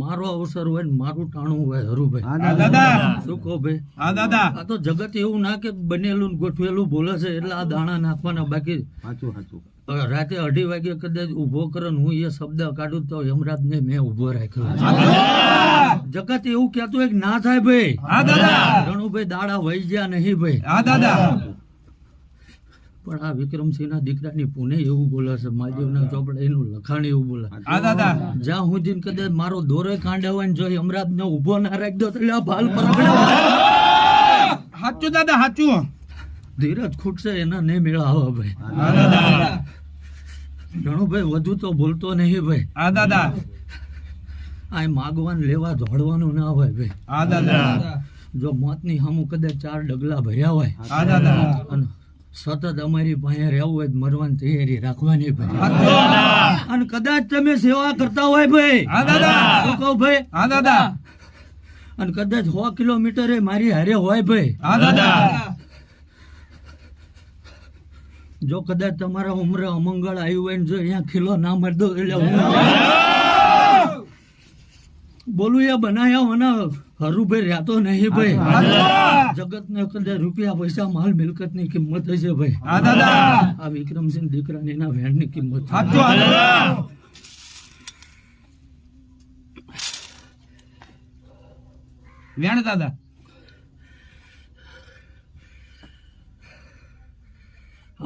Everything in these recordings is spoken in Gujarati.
મારો અવસર હોય ને મારું ટાણું હોય હરુભાઈ. હા દાદા શું કહો ભાઈ? હા દાદા આ તો જગત એવું ના કે બનેલું ને ગોઠવેલું બોલે છે એટલે આ દાણા નાખવાના. બાકી રાતે 2:30 વાગે કદાચ ઉભો કરે ને હું એ શબ્દ કાઢું તો યમરાજ ને મેં ઉભો રાખ્યો. જગત એવું કહેતું હોય કે ના થાય ભાઈ. હા દાદા રણુભાઈ દાડા વહી ગયા નહીં ભાઈ. હા દાદા પણ આ વિક્રમસિંહના દીકરાની પુણે એવું બોલે છે, મહાદેવના ચોપડા એનું લખાણ એવું બોલે. હા દાદા જ્યાં સુધી કદાચ મારો દોરે કાંડા હોય ને જો યમરાજ ને ઉભો ના રાખી દો એટલે આ ભાલ પરગડે. સાચું દાદા સાચું. ધીરજ ખૂટશે એના નહીં મેળાવે ભાઈ. હા દાદા રણુભાઈ વધુ તો બોલતો નહીં ભાઈ. હા દાદા આ માગવાન લેવા દોડવાનું ના હોય ભાઈ. હા દાદા જો મોતની સામું કદાચ 4 ડગલા ભર્યા હોય હા દાદા અને સતત અમારી પાસે રહેવું હોય તો મરવાની તૈયારી રાખવાની ભાઈ. અને કદાચ તમે સેવા કરતા હોય ભાઈ. હા દાદા શું કહું ભાઈ? હા દાદા અને કદાચ 100 કિલોમીટરે મારી હારે હોય ભાઈ. હા દાદા જો કદાચ તમારા ઉમરે અમંગળ આવ્યું હોય ને જો અહીંયા ખીલો ના મારી દો એટલે હું બોલું એ બનાયા મને હરુભાઈ રહેતો નહીં ભાઈ. જગત ને કદાચ રૂપિયા પૈસા માલ મિલકત ની કિંમત હશે ભાઈ. હા દાદા આ વિક્રમસિંહ દીકરાની એના વેણ ની કિંમત છે. સાચું. હા દાદા વેણ દાદા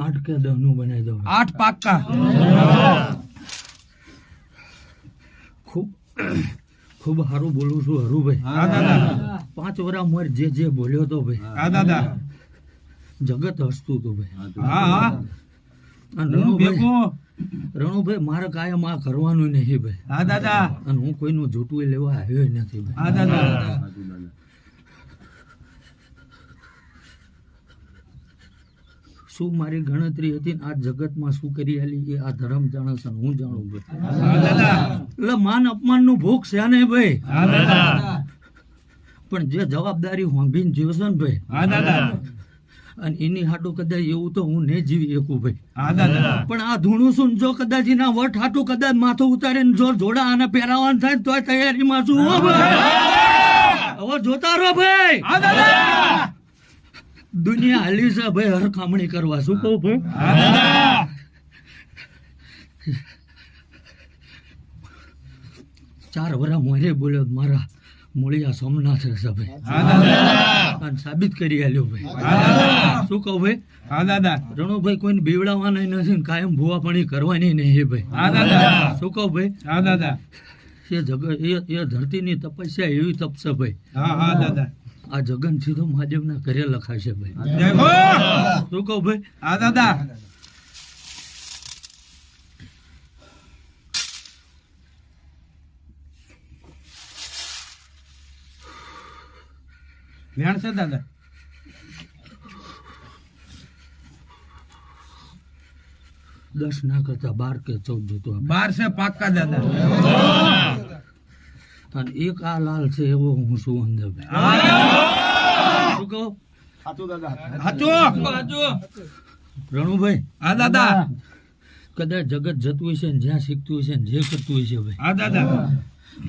8 કે 10 નું બનાવી દો. 8 પાક્કા. ખૂબ ખૂબ સારું બોલું છું હરુભાઈ. હા દાદા 5 વર્ષ મોર જે બોલ્યો તો ભાઈ હા દાદા જગત હસતું હતું ભાઈ. હા હા અને હું ભેગો. રણુભાઈ મારે કાયમ આ કરવાનું નહીં ભાઈ. હા દાદા અને હું કોઈનું જૂઠું લેવા આવ્યો નથી ભાઈ. હા દાદા શું મારી ગણતરી હતી ને આ જગતમાં શું કરી આલી એ આ ધર્મ જાણે છે ને હું જાણું ભાઈ. હા દાદા એટલે માન અપમાન નું ભૂખ છે ને ભાઈ. હા દાદા પણ જે જવાબદારી હોંભીને જીવશે ને ભાઈ હા દાદા અને એની હાટું કદાચ એવું તો હું નહીં જીવી શકું ભાઈ. હા દાદા પણ આ ધૂણું છું ને જો કદાચ એના વટ હાટું કદાચ માથું ઉતારીને જો જોડા આને પહેરાવાનું થાય ને તોય તૈયારીમાં છું હો ભાઈ. હવે જોતા રહો ભાઈ. હા દાદા દુનિયા હાલી છે ભાઈ હરખામણી કરવા. શું કહું ભાઈ? હા દાદા 4 વર્ષ મોરે બોલ્યો મારા મૂળિયા સોમનાથ છે ભાઈ. હા દાદા અને સાબિત કરી આલ્યો ભાઈ. હા દાદા શું કહું ભાઈ? હા દાદા રણુભાઈ કોઈને બીવડાવવાના નથી ને કાયમ ભૂવાપણી કરવાની નહીં ભાઈ. હા દાદા શું કહું ભાઈ? હા દાદા એ જગત એ ધરતીની તપસ્યા એવી તપશે ભાઈ. હા હા દાદા આ જગન સીધો મહાદેવના ઘરે લખાશે ભાઈ. જય હો. શું કહું ભાઈ? હા દાદા વેણ છે દાદા 10 ના કરતા 12 કે 14 જોતો આપણે. 12 છે પાક્કા દાદા. અને એક આ લાલ છે એવો હું છું અંદર ભાઈ. શું કહું? હાચું. રણુભાઈ હા દાદા કદાચ જગત જતું હશે ને જ્યાં શીખતું હશે ને જે કરતું હશે ભાઈ હા દાદા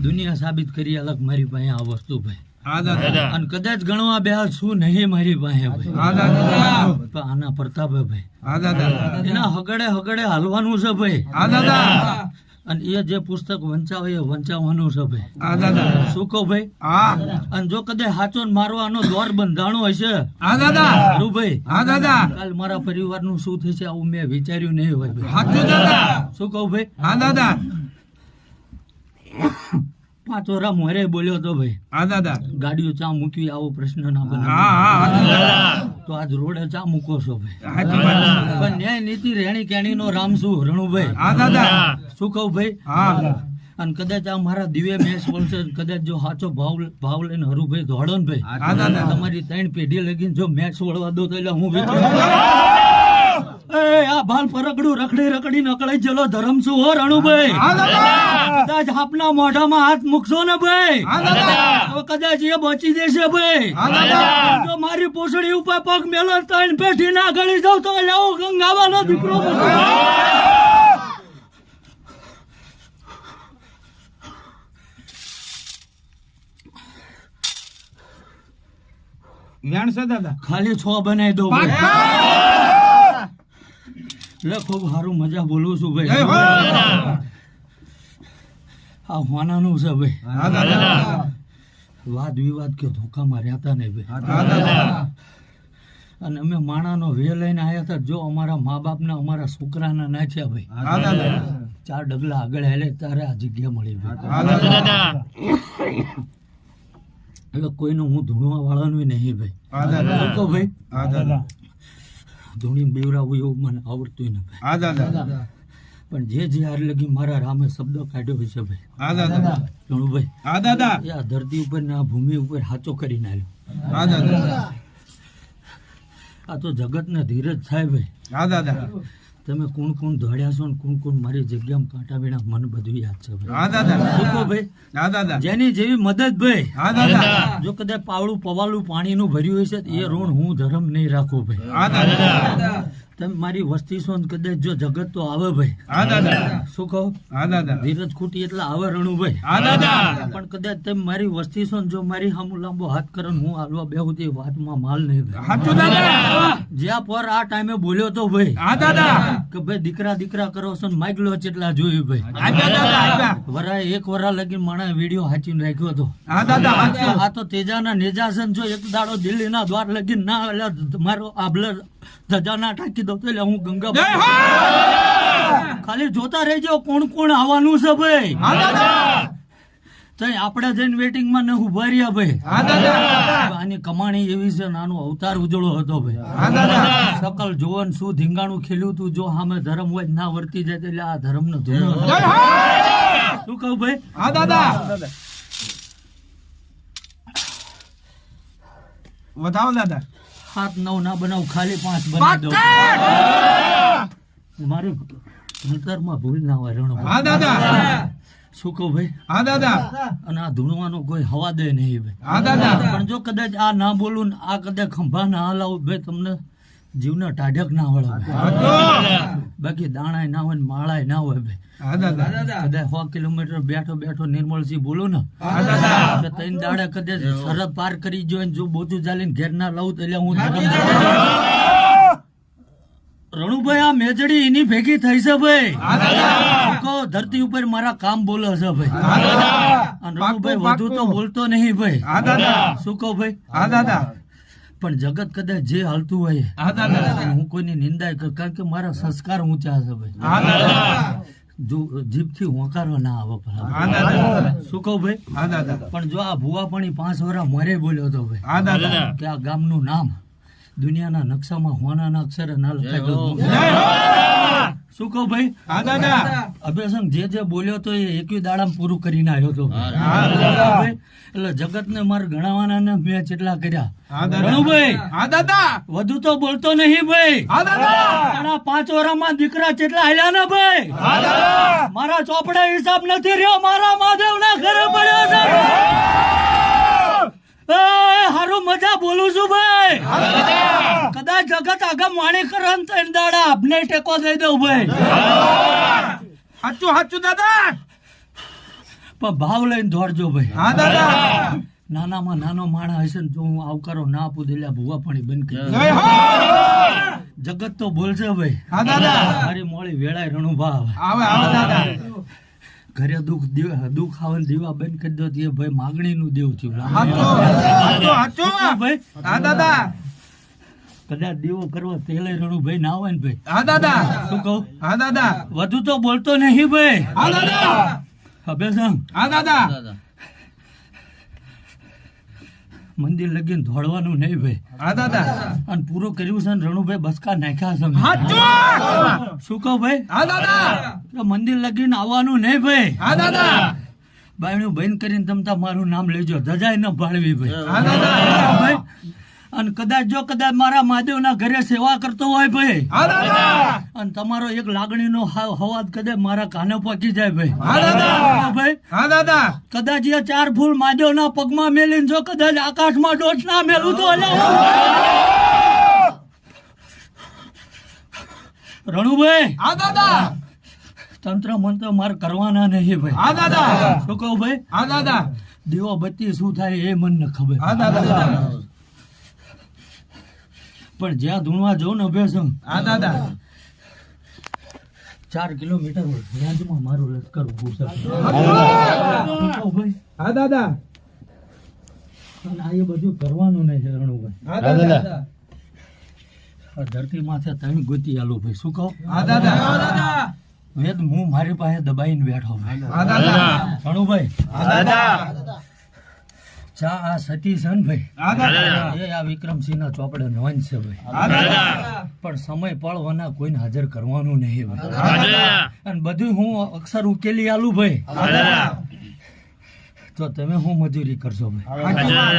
દુનિયા સાબિત કરી અલગ મારી પાસે આ વસ્તુ ભાઈ. હા દાદા અને કદાચ ગણવા બે શું નહીં મારી પાસે ભાઈ. હા દાદા પણ આના પ્રતાપે ભાઈ હા દાદા એના હગડે હાલવાનું છે ભાઈ. હા દાદા અને એ જે પુસ્તક વંચાવે એ વંચાવવાનું છે ભાઈ. હા દાદા શું કહું ભાઈ? હા અને જો કદાચ હાચો ને મારો આનો દ્વાર બંધાણો હશે હા દાદા ખરું ભાઈ હા દાદા કાલ મારા પરિવારનું શું થશે આવું મેં વિચાર્યું નહીં હોય ભાઈ. હાચું દાદા શું કહું ભાઈ? હા દાદા 5 વર્ષ મોરે બોલ્યો તો ભાઈ હા દાદા ગાડીઓ ચા મૂકી આવો પ્રશ્ન ના બને. હા હા તો આજ રોડે ચા મૂકો છો ભાઈ. હાચી વાત. પણ ન્યાય નીતિ રેણી કેણી નો રામ શું રણુભાઈ. હા દાદા શું કહું ભાઈ? હા અને કદાચ આ મારા દિવ્ય મેચ બોલશે કદાચ જો સાચો ભાવ લઈને હરુભાઈ દોડો ને ભાઈ હા દાદા તમારી 3 પેઢી લગીને જો મેચ વળવા દો તો એટલે હું વિચારું આ ભાલ પરગડું રખડી નકળાઈ જેલો ધરમ શું હો રણુભાઈ. હા દાદા કદાચ આપના મોઢામાં હાથ મૂકશો ને ભાઈ હા દાદા તો કદાચ એ બચી જશે ભાઈ. હા દાદા જો મારી પોસડી ઉપર પગ મેલો 3 પેઢી ના ગળી જાવ તો એટલે હું ગંગાવાનો દીકરો બનું. વ્યાણ છે દાદા. ખાલી 6 બનાવી દો ભાઈ. એટલે ખૂબ સારું મજા બોલું છું જય ભાઈ. હો. આ હોનાનું છે ભાઈ. હા દાદા. વાદ વિવાદ કે ધોકામાં રહેતા નહીં ભાઈ. હા દાદા. અને અમે માણાનો વે લઈને આવ્યા હતા. જો અમારા મા બાપને અમારા છોકરાના નાખ્યા ભાઈ. હા દાદા. 4 ડગલા આગળ હાલે ત્યારે આ જગ્યા મળી ભાઈ. હા દાદા. એટલે કોઈનું હું ધૂણવા વાળાનું નહીં ભાઈ. હા દાદા. તો ભાઈ હા દાદા. ધૂણી બેવરાવું એવું મને આવડતું ન ભાઈ. હા દાદા. પણ જે હાર લગી મારા રામે શબ્દ કાઢ્યો છે ભાઈ. હા દાદા. ધૂણુભાઈ હા દાદા. એ આ ધરતી ઉપર ને આ ભૂમિ ઉપર હાચો કરીને આવ્યો. હા દાદા. આ તો જગતને ધીરજ થાય ભાઈ. હા દાદા. તમે કોણ કોણ દોડ્યા છો ને કોણ મારી જગ્યામાં કાંટા વીણા મને બધું યાદ છે ભાઈ. હા દાદા. શું કહો ભાઈ? હા દાદા. જેની જેવી મદદ ભાઈ. હા દાદા. જો કદાચ પાવડું પવાલું પાણીનું ભર્યું હશે તો એ ઋણ હું ધર્મ નહીં રાખું ભાઈ. હા દાદા. તમે મારી વસ્તી છો ને કદાચ જો જગત તો આવે ભાઈ. હા દાદા. શું કહો? હા દાદા. ધીરજ ખૂટી એટલે આવે રણું ભાઈ. હા દાદા. પણ કદાચ તમે મારી વસ્તી છો ને જો મારી સામું લાંબો હાથ કરે ને હું હાલવા બેહું તે વાતમાં માલ નહીં ભાઈ. સાચું દાદા. જ્યાં પર આ ટાઈમે બોલ્યો તો ભાઈ હા દાદા. કે ભાઈ દીકરા કરો છો ને માગલો ચેટલા જોયું ભાઈ. આપ્યા દાદા, આપ્યા. વરાય 1 વરા લગી માણા વિડીયો હાચીને રાખ્યો હતો. હા દાદા. સાચું. આ તો તેજાના નેજાસન જો એક દાડો દિલ્હીના દ્વાર લગી ના એટલે મારો આભલર ધજાના ટાંકી દો તો એટલે હું ગંગા જય હો. ખાલી જોતા રહેજો કોણ કોણ આવવાનું છે ભાઈ. હા દાદા. તો આપણે જઈને વેટિંગમાં ને ઉભા રહ્યા ભાઈ. હા દાદા. આની કમાણી એવી છે નાનો અવતાર ઉજળો હતો ભાઈ. હા દાદા. સકલ જોવન શું ધીંગાણું ખેલ્યું તું જો સામે ધર્મ હોય ના વર્તી જાય એટલે આ ધર્મ નો ધૂણો જય હો. શું કહું ભાઈ? હા દાદા. વધાવો દાદા. 7-9 ના બનાવ ખાલી 5 બનાવી દઉં. મારી ભણતરમાં ભૂલ ના હોય રણો. હા દાદા. શું કહું ભાઈ? હા દાદા. અને આ ધૂણવાનો કોઈ હવા દે નહીં ભાઈ. હા દાદા. પણ જો કદાચ આ ના બોલું ને આ કદાચ ખંભા ના હલાવું ભાઈ તમને જીવના ટાઢક ના વળે. બાકી દાણા ના હોય ને માળાય ના હોય ભાઈ. હા દાદા. કદાચ 100 કિલોમીટર બેઠો નિર્મળસિંહ બોલો ને હા દાદા. કે 3 દાડા કદાચ સરહદ પાર કરી જો જો બોચું ચાલીને ઘેર ના લઉં તો એટલે હું રણુભાઈ આ મેજડી એની ભેગી થઈ છે ભાઈ. હા દાદા. કહો ધરતી ઉપર મારા કામ બોલે છે ભાઈ. હા દાદા. અને રણુભાઈ વધુ તો બોલતો નહીં ભાઈ. હા દાદા. શું કહો ભાઈ? હા દાદા. પણ જગત કદાચ જે હાલતું હોય હા દાદા. હું કોઈની નિંદા કર કારણ કે મારા સંસ્કાર ઊંચા છે ભાઈ. હા દાદા. જો જીભથી હોંકારો ના આવે ભલા. હા દાદા. શું કહું ભાઈ? હા દાદા. પણ જો આ ભુવા પાણી 5 વરા મોરે બોલ્યો હતો ભાઈ હા દાદા. કે આ ગામનું નામ દુનિયાના નકશામાં હોનાના અક્ષરે ના લખાય ગયું. શું કહું ભાઈ? હા દાદા. અભ્યાસંગ જે બોલ્યો તો એ 21 દાડામાં પૂરું કરીને આવ્યો હતો હા દાદા. ભાઈ. એટલે જગતને મારે ગણાવાના ને મેં કેટલા કર્યા. હા દાદા. રણુભાઈ હા દાદા. વધુ તો બોલતો નહીં ભાઈ. હા દાદા. અને આ 5 વરામાં દીકરા કેટલા હાલ્યા ને ભાઈ. હા દાદા. મારા ચોપડા હિસાબ નથી રહ્યો મારા મહાદેવના ઘરે પડ્યો છે. હારું મજા બોલું છું ભાઈ. કદાચ જગત આગળ માણી કરન તો દાડા આપને ટેકો દઈ દઉં ભાઈ. સાચું સાચું દાદા. પણ ભાવ લઈને દોડજો ભાઈ. હા દાદા. નાનામાં નાનો માણસ હશે ને જો હું આવકારો ના આપું તો એટલે ભૂવા પાણી બંધ કરી દઉં. જય હો. જગત તો બોલશે ભાઈ. હા દાદા. મારી મોળી વેળાય રણુભા આવે. આવે આવે દાદા. ઘરે દુઃખ આવે ને દીવા બંધ કરી દો તો એ ભાઈ માગણી નું દેવ થયું. સાચું સાચું. ભાઈ હા દાદા. કદાચ દીવો કરવા તેલે રણુભાઈ ના હોય ને ભાઈ. હા દાદા. શું કહું? હા દાદા. વધુ તો બોલતો નહીં ભાઈ. હા દાદા. હવે સંગ હા દાદા. મંદિર લગીને દોડવાનું નહીં ભાઈ. હા દાદા. અને પૂરું કર્યું છે ને રણુભાઈ બસકા નાખ્યા છે. સાચું. શું કહું ભાઈ? હા દાદા. કે મંદિર લગીને આવવાનું નહીં ભાઈ. હા દાદા. બાયણું બંધ કરીને તમતા મારું નામ લેજો ધજાય ન ભાળવી ભાઈ. હા દાદા. ભાઈ અને કદાચ જો કદાચ મારા મહાદેવના ઘરે સેવા કરતો હોય ભાઈ હા દાદા. અને તમારો એક લાગણીનો હવાજ કદાચ મારા કાને પહોંચી જાય ભાઈ. હા દાદા. ભાઈ હા દાદા. કદાચ એ 4 ફૂલ મહાદેવના પગમાં મેલીને જો કદાચ આકાશમાં ડોટ ના મેલું તો રણુભાઈ હા દાદા. તંત્ર મંત્ર મારે કરવાના નહીં ભાઈ. હા દાદા. શું કહું ભાઈ? હા દાદા. દીવો બત્તી શું થાય એ મને ખબર. હા દાદા. પણ જ્યાં ધૂણવા જવું ને અભ્યાસ હા દાદા 4 કિલોમીટર રેન્જમાં મારું લશ્કર ઉભું છે હા દાદા અને આ એ બધું કરવાનું નહીં છે રણુભાઈ. હા દાદા આ ધરતી માથે ત્રણ ગોતી આલું ભાઈ શું કહું હા દાદા વેદ હું મારી પાસે દબાઈને બેઠો ભાઈ. હા દાદા રણુભાઈ હા દાદા ચા આ સતી છે ને ભાઈ હા દાદા એ આ વિક્રમસિંહના ચોપડે નોંધ છે ભાઈ. હા દાદા પણ સમય પળવાના કોઈને હાજર કરવાનું નહીં ભાઈ. અને બધું હું અક્ષર ઉકેલી આલું ભાઈ. હા દાદા તો તમે હું મજૂરી કરશો ભાઈ. હા